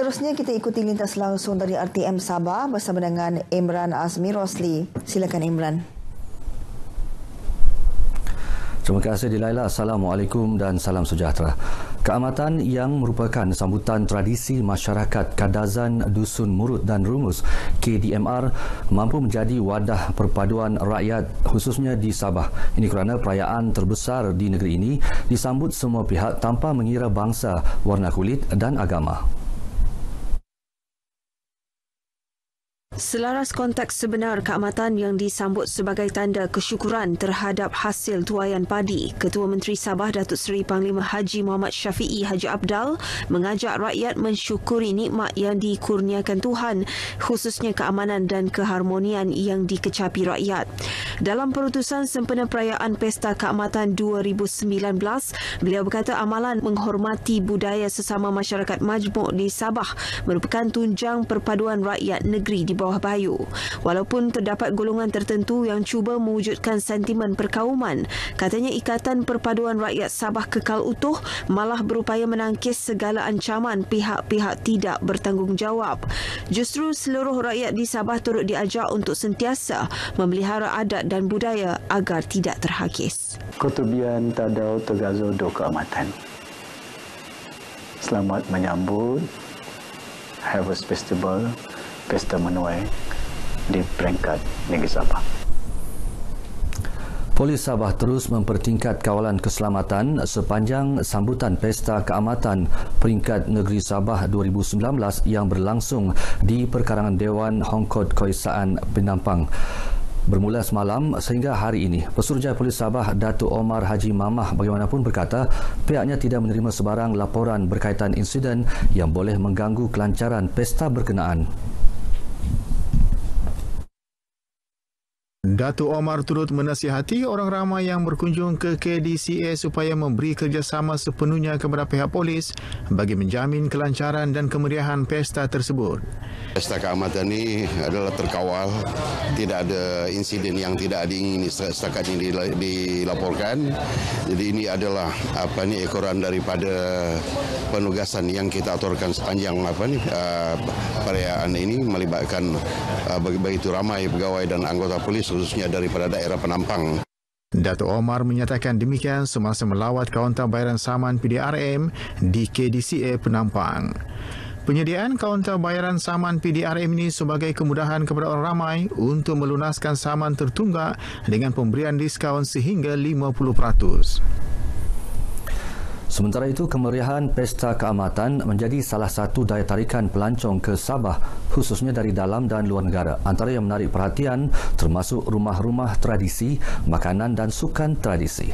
Seterusnya kita ikuti lintas langsung dari RTM Sabah bersama dengan Imran Azmi Rosli. Silakan Imran. Terima kasih Dilaila. Assalamualaikum dan salam sejahtera. Keamatan yang merupakan sambutan tradisi masyarakat Kadazan Dusun Murut dan Rumus KDMR mampu menjadi wadah perpaduan rakyat khususnya di Sabah. Ini kerana perayaan terbesar di negeri ini disambut semua pihak tanpa mengira bangsa, warna kulit dan agama. Selaras konteks sebenar keamatan yang disambut sebagai tanda kesyukuran terhadap hasil tuaian padi, Ketua Menteri Sabah Datuk Seri Panglima Haji Muhammad Syafiee Haji Abdal mengajak rakyat mensyukuri nikmat yang dikurniakan Tuhan, khususnya keamanan dan keharmonian yang dikecapi rakyat. Dalam perutusan sempena perayaan Pesta Keamatan 2019, beliau berkata amalan menghormati budaya sesama masyarakat majmuk di Sabah merupakan tunjang perpaduan rakyat negeri di bawah bayu. Walaupun terdapat golongan tertentu yang cuba mewujudkan sentimen perkauman, katanya Ikatan Perpaduan Rakyat Sabah kekal utuh, malah berupaya menangkis segala ancaman pihak-pihak tidak bertanggungjawab. Justru seluruh rakyat di Sabah turut diajak untuk sentiasa memelihara adat dan budaya agar tidak terhakis. Kutubian Tadau Tegazo Do Keamatan. Selamat menyambut Harvest Festival Pesta Menuai di peringkat Negeri Sabah. Polis Sabah terus mempertingkat kawalan keselamatan sepanjang sambutan Pesta Keamatan peringkat Negeri Sabah 2019 yang berlangsung di Perkarangan Dewan Hongkod Keesaan Penampang. Bermula semalam sehingga hari ini, Pesuruhjaya Polis Sabah Datuk Omar Haji Mamah bagaimanapun berkata pihaknya tidak menerima sebarang laporan berkaitan insiden yang boleh mengganggu kelancaran pesta berkenaan. Datuk Omar turut menasihati orang ramai yang berkunjung ke KDCA supaya memberi kerjasama sepenuhnya kepada pihak polis bagi menjamin kelancaran dan kemeriahan pesta tersebut. Pesta Keamatan ini adalah terkawal, tidak ada insiden yang tidak diingini setakat ini dilaporkan. Jadi ini adalah ekoran daripada penugasan yang kita aturkan sepanjang perayaan ini melibatkan begitu ramai pegawai dan anggota polis khususnya daripada daerah Penampang. Datuk Omar menyatakan demikian semasa melawat kaunter bayaran saman PDRM di KDCA Penampang. Penyediaan kaunter bayaran saman PDRM ini sebagai kemudahan kepada orang ramai untuk melunaskan saman tertunggak dengan pemberian diskaun sehingga 50%. Sementara itu, kemeriahan Pesta Keamatan menjadi salah satu daya tarikan pelancong ke Sabah, khususnya dari dalam dan luar negara. Antara yang menarik perhatian termasuk rumah-rumah tradisi, makanan dan sukan tradisi.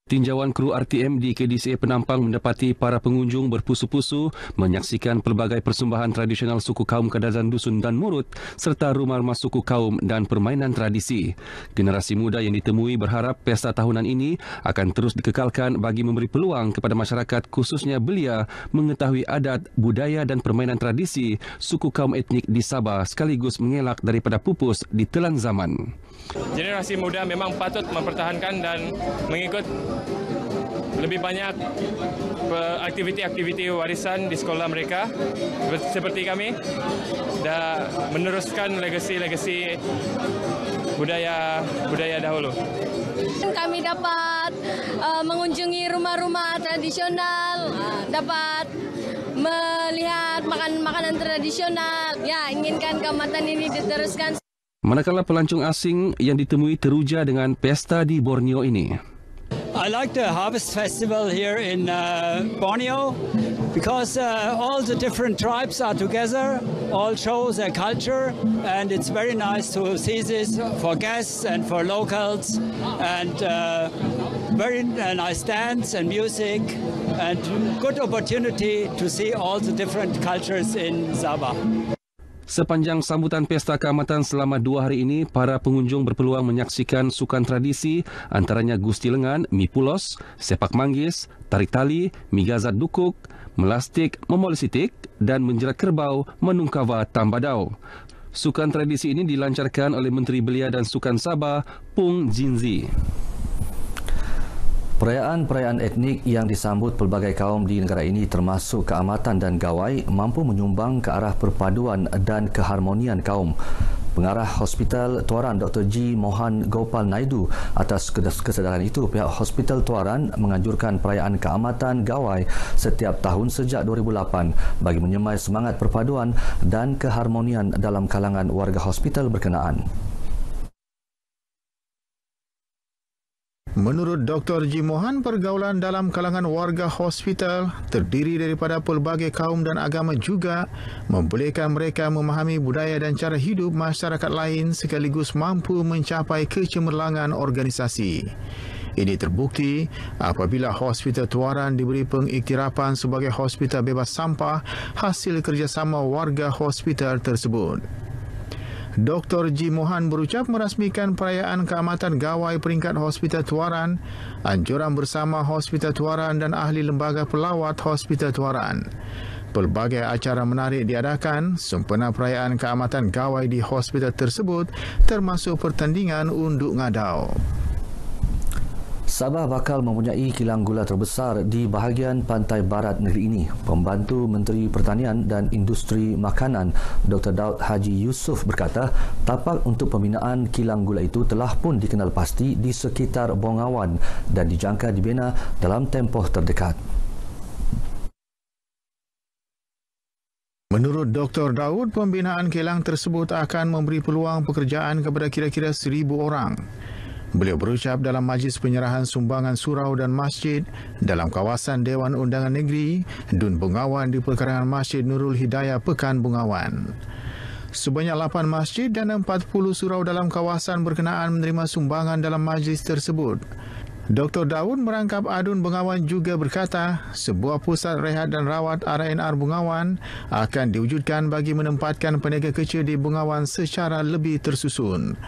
Tinjauan kru RTM di KDCA Penampang mendapati para pengunjung berpusu-pusu menyaksikan pelbagai persembahan tradisional suku kaum Kadazan Dusun dan Murut serta rumah-rumah suku kaum dan permainan tradisi. Generasi muda yang ditemui berharap pesta tahunan ini akan terus dikekalkan bagi memberi peluang kepada masyarakat khususnya belia mengetahui adat, budaya dan permainan tradisi suku kaum etnik di Sabah sekaligus mengelak daripada pupus di telan zaman. Generasi muda memang patut mempertahankan dan mengikut lebih banyak aktiviti-aktiviti warisan di sekolah mereka seperti kami dan meneruskan legasi-legasi budaya dahulu. Kami dapat mengunjungi rumah-rumah tradisional, dapat melihat makanan tradisional. Ya, inginkan keamatan ini diteruskan. Manakala pelancong asing yang ditemui teruja dengan pesta di Borneo ini. I like the Harvest Festival here in Borneo because all the different tribes are together, all show their culture, and it's very nice to see this for guests and for locals, and very nice dance and music, and good opportunity to see all the different cultures in Sabah. Sepanjang sambutan Pesta Keamatan selama 2 hari ini, para pengunjung berpeluang menyaksikan sukan tradisi antaranya Gusti Lengan, Mi Pulos, Sepak Manggis, Tarik Tali, Migazat Dukuk, Melastik, Memolisitik dan Menjerat Kerbau, Menungkawa Tambadau. Sukan tradisi ini dilancarkan oleh Menteri Belia dan Sukan Sabah, Pung Jinzi. Perayaan-perayaan etnik yang disambut pelbagai kaum di negara ini termasuk keamatan dan gawai mampu menyumbang ke arah perpaduan dan keharmonian kaum. Pengarah Hospital Tuaran Dr. G. Mohan Gopal Naidu, atas kesedaran itu pihak Hospital Tuaran menganjurkan perayaan keamatan gawai setiap tahun sejak 2008 bagi menyemai semangat perpaduan dan keharmonian dalam kalangan warga hospital berkenaan. Menurut Dr. G. Mohan, pergaulan dalam kalangan warga hospital terdiri daripada pelbagai kaum dan agama juga membolehkan mereka memahami budaya dan cara hidup masyarakat lain sekaligus mampu mencapai kecemerlangan organisasi. Ini terbukti apabila Hospital Tuaran diberi pengiktirapan sebagai hospital bebas sampah hasil kerjasama warga hospital tersebut. Dr. G. Mohan berucap merasmikan perayaan keamatan gawai peringkat Hospital Tuaran, anjuran bersama Hospital Tuaran dan ahli lembaga pelawat Hospital Tuaran. Pelbagai acara menarik diadakan sempena perayaan keamatan gawai di hospital tersebut, termasuk pertandingan unduk ngadau. Sabah bakal mempunyai kilang gula terbesar di bahagian pantai barat negeri ini. Pembantu Menteri Pertanian dan Industri Makanan Dr. Daud Haji Yusof berkata, tapak untuk pembinaan kilang gula itu telah pun dikenal pasti di sekitar Bongawan dan dijangka dibina dalam tempoh terdekat. Menurut Dr. Daud, pembinaan kilang tersebut akan memberi peluang pekerjaan kepada kira-kira 1,000 orang. Beliau berucap dalam majlis penyerahan sumbangan surau dan masjid dalam kawasan Dewan Undangan Negeri Dun Bengawan di perkarangan Masjid Nurul Hidayah Pekan Bengawan. Sebanyak 8 masjid dan 40 surau dalam kawasan berkenaan menerima sumbangan dalam majlis tersebut. Dr. Daud merangkap Adun Bengawan juga berkata, sebuah pusat rehat dan rawat RNR Bengawan akan diwujudkan bagi menempatkan peniaga kecil di Bengawan secara lebih tersusun.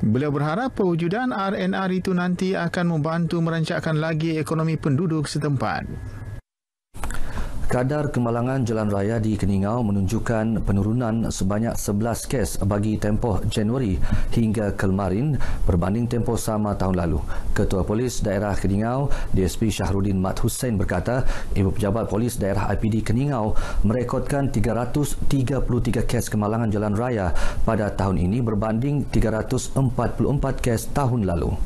Beliau berharap pewujudan RNR itu nanti akan membantu merancakkan lagi ekonomi penduduk setempat. Kadar kemalangan jalan raya di Keningau menunjukkan penurunan sebanyak 11 kes bagi tempoh Januari hingga kemarin berbanding tempoh sama tahun lalu. Ketua Polis Daerah Keningau, DSP Syahrudin Mat Hussein berkata, Ibu Pejabat Polis Daerah IPD Keningau merekodkan 333 kes kemalangan jalan raya pada tahun ini berbanding 344 kes tahun lalu.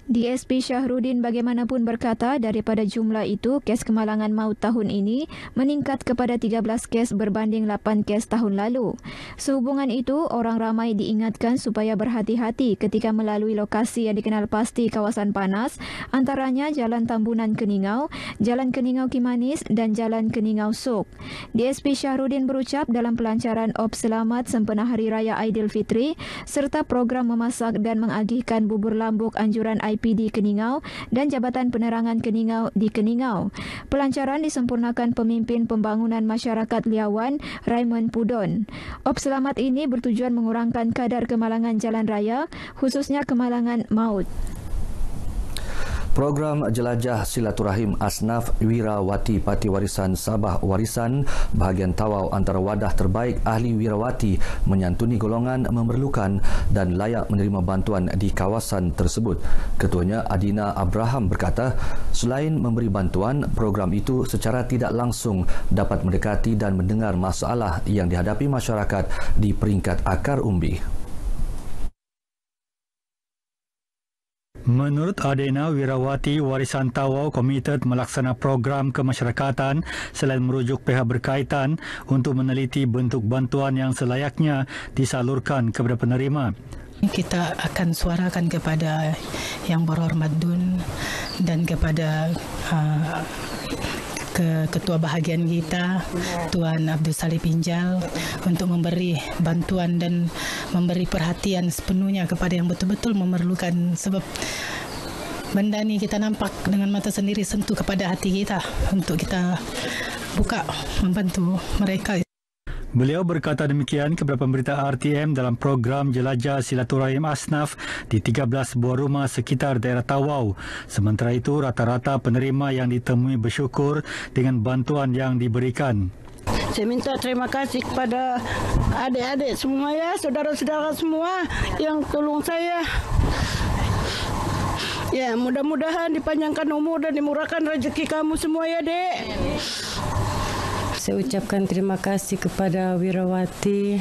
DSP Syahrudin bagaimanapun berkata daripada jumlah itu, kes kemalangan maut tahun ini meningkat kepada 13 kes berbanding 8 kes tahun lalu. Sehubungan itu, orang ramai diingatkan supaya berhati-hati ketika melalui lokasi yang dikenal pasti kawasan panas, antaranya Jalan Tambunan Keningau, Jalan Keningau Kimanis dan Jalan Keningau Sok. DSP Syahrudin berucap dalam pelancaran Ops Selamat sempena Hari Raya Aidilfitri serta program memasak dan mengagihkan bubur lambuk anjuran IPD Keningau dan Jabatan Penerangan Keningau di Keningau. Pelancaran disempurnakan Pemimpin Pembangunan Masyarakat Liawan, Raymond Pudon. Ops Selamat ini bertujuan mengurangkan kadar kemalangan jalan raya, khususnya kemalangan maut. Program Jelajah Silaturahim Asnaf Wirawati Parti Warisan Sabah Warisan bahagian Tawau antara wadah terbaik ahli wirawati menyantuni golongan memerlukan dan layak menerima bantuan di kawasan tersebut. Ketuanya Adina Abraham berkata, selain memberi bantuan, program itu secara tidak langsung dapat mendekati dan mendengar masalah yang dihadapi masyarakat di peringkat akar umbi. Menurut Adina, Wirawati Warisan Tawau komited melaksana program kemasyarakatan selain merujuk pihak berkaitan untuk meneliti bentuk bantuan yang selayaknya disalurkan kepada penerima. Kita akan suarakan kepada Yang Berhormat Dun dan kepada Ketua Bahagian kita, Tuan Abdul Salih Pinjal, untuk memberi bantuan dan memberi perhatian sepenuhnya kepada yang betul-betul memerlukan, sebab benda ini kita nampak dengan mata sendiri, sentuh kepada hati kita untuk kita buka membantu mereka. Beliau berkata demikian kepada pemberita RTM dalam program Jelajah Silaturahim Asnaf di 13 buah rumah sekitar daerah Tawau. Sementara itu, rata-rata penerima yang ditemui bersyukur dengan bantuan yang diberikan. Saya minta terima kasih kepada adik-adik semua, ya, saudara-saudara semua yang tolong saya. Ya, mudah-mudahan dipanjangkan umur dan dimurahkan rezeki kamu semua ya, Dek. Saya ucapkan terima kasih kepada Wirawati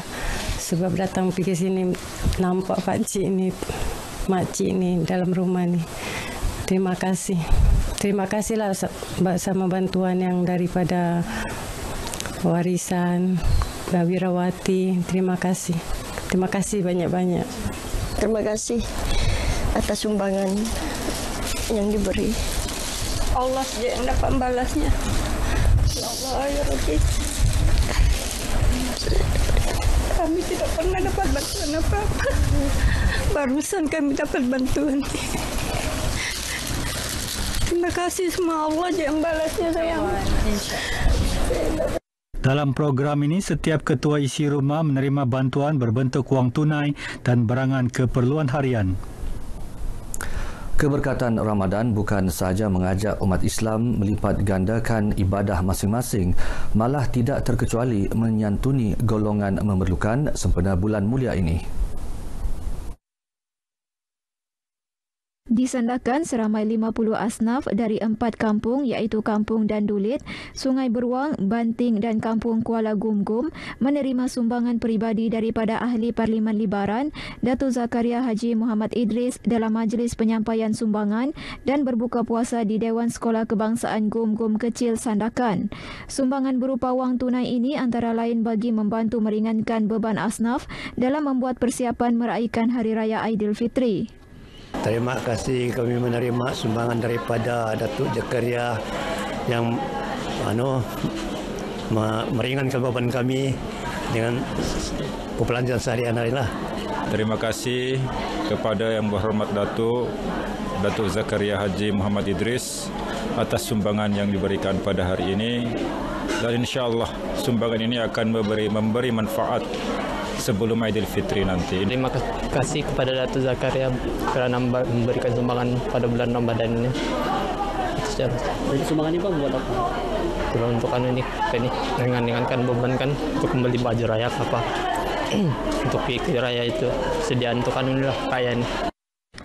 sebab datang pergi sini nampak pakcik ini, makcik ini dalam rumah ni. Terima kasih. Terima kasihlah sama bantuan yang daripada warisan Wirawati. Terima kasih. Terima kasih banyak-banyak. Terima kasih atas sumbangan yang diberi. Allah saja yang dapat membalasnya. Ya Allah, ya Rabbi. Kami tidak pernah dapat bantuan apa-apa. Barusan kami dapat bantuan. Terima kasih semua, Allah yang balasnya sayang. Dalam program ini, setiap ketua isi rumah menerima bantuan berbentuk wang tunai dan barangan keperluan harian. Keberkatan Ramadan bukan sahaja mengajak umat Islam melipat gandakan ibadah masing-masing, malah tidak terkecuali menyantuni golongan memerlukan sempena bulan mulia ini. Disandarkan seramai 50 asnaf dari 4 kampung iaitu Kampung Dandulit, Sungai Beruang, Banting dan Kampung Kuala Gumgum menerima sumbangan peribadi daripada Ahli Parlimen Libaran, Datuk Zakaria Haji Muhammad Idris dalam majlis penyampaian sumbangan dan berbuka puasa di Dewan Sekolah Kebangsaan Gumgum Kecil Sandakan. Sumbangan berupa wang tunai ini antara lain bagi membantu meringankan beban asnaf dalam membuat persiapan meraihkan Hari Raya Aidilfitri. Terima kasih kami menerima sumbangan daripada Datuk Zakaria yang meringankan beban kami dengan perbelanjaan seharian harilah. Terima kasih kepada Yang Berhormat Datuk Zakaria Haji Muhammad Idris atas sumbangan yang diberikan pada hari ini, dan insya-Allah sumbangan ini akan memberi manfaat sebelum Aidilfitri nanti. Terima kasih kepada Datuk Zakaria kerana memberikan sumbangan pada bulan Ramadan ini. Jadi sumbangan ini buat apa? Untuk ringankan beban kan, untuk membeli baju raya apa? Untuk pikir raya itu sediaan untuk inilah kaya ini.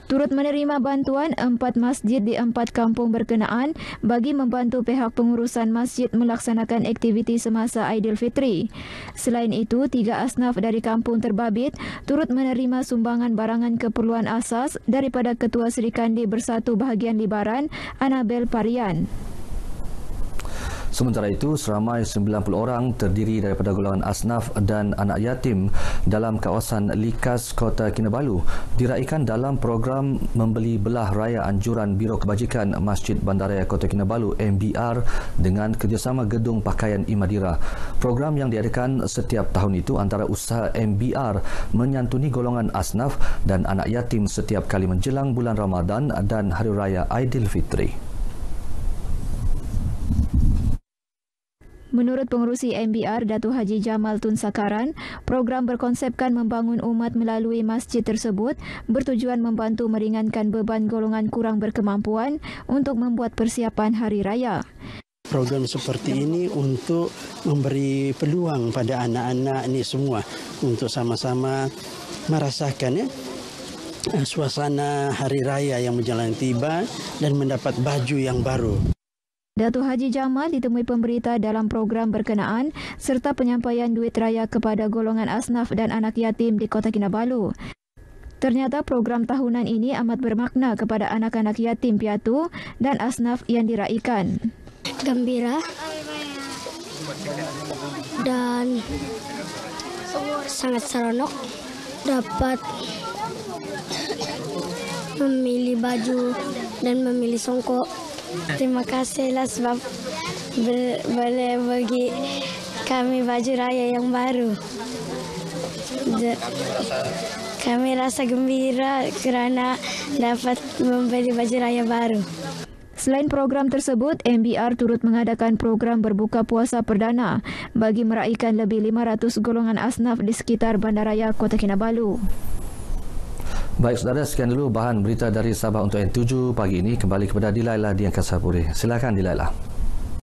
Turut menerima bantuan 4 masjid di 4 kampung berkenaan bagi membantu pihak pengurusan masjid melaksanakan aktiviti semasa Aidilfitri. Selain itu, 3 asnaf dari kampung Terbabit turut menerima sumbangan barangan keperluan asas daripada Ketua Serikandi Bersatu Bahagian Libaran, Anabel Parian. Sementara itu, seramai 90 orang terdiri daripada golongan asnaf dan anak yatim dalam kawasan Likas, Kota Kinabalu diraikan dalam program membeli belah raya anjuran Biro Kebajikan Masjid Bandaraya Kota Kinabalu MBR dengan kerjasama Gedung Pakaian Imadira. Program yang diadakan setiap tahun itu antara usaha MBR menyantuni golongan asnaf dan anak yatim setiap kali menjelang bulan Ramadan dan Hari Raya Aidilfitri. Menurut pengerusi MBR Datuk Haji Jamal Tun Sakaran, program berkonsepkan membangun umat melalui masjid tersebut bertujuan membantu meringankan beban golongan kurang berkemampuan untuk membuat persiapan Hari Raya. Program seperti ini untuk memberi peluang pada anak-anak ini semua untuk sama-sama merasakan suasana Hari Raya yang berjalan tiba dan mendapat baju yang baru. Datuk Haji Jamal ditemui pemberita dalam program berkenaan serta penyampaian duit raya kepada golongan asnaf dan anak yatim di Kota Kinabalu. Ternyata program tahunan ini amat bermakna kepada anak-anak yatim piatu dan asnaf yang diraikan. Gembira dan sangat seronok dapat memilih baju dan memilih songkok. Terima kasihlah sebab boleh bagi kami baju raya yang baru. Kami rasa gembira kerana dapat membeli baju raya baru. Selain program tersebut, MBR turut mengadakan program berbuka puasa perdana bagi meraihkan lebih 500 golongan asnaf di sekitar Bandaraya Kota Kinabalu. Baik saudara, sekian dulu bahan berita dari Sabah untuk N7 pagi ini. Kembali kepada Dilaila di Angkasa Puri. Silakan Dilaila.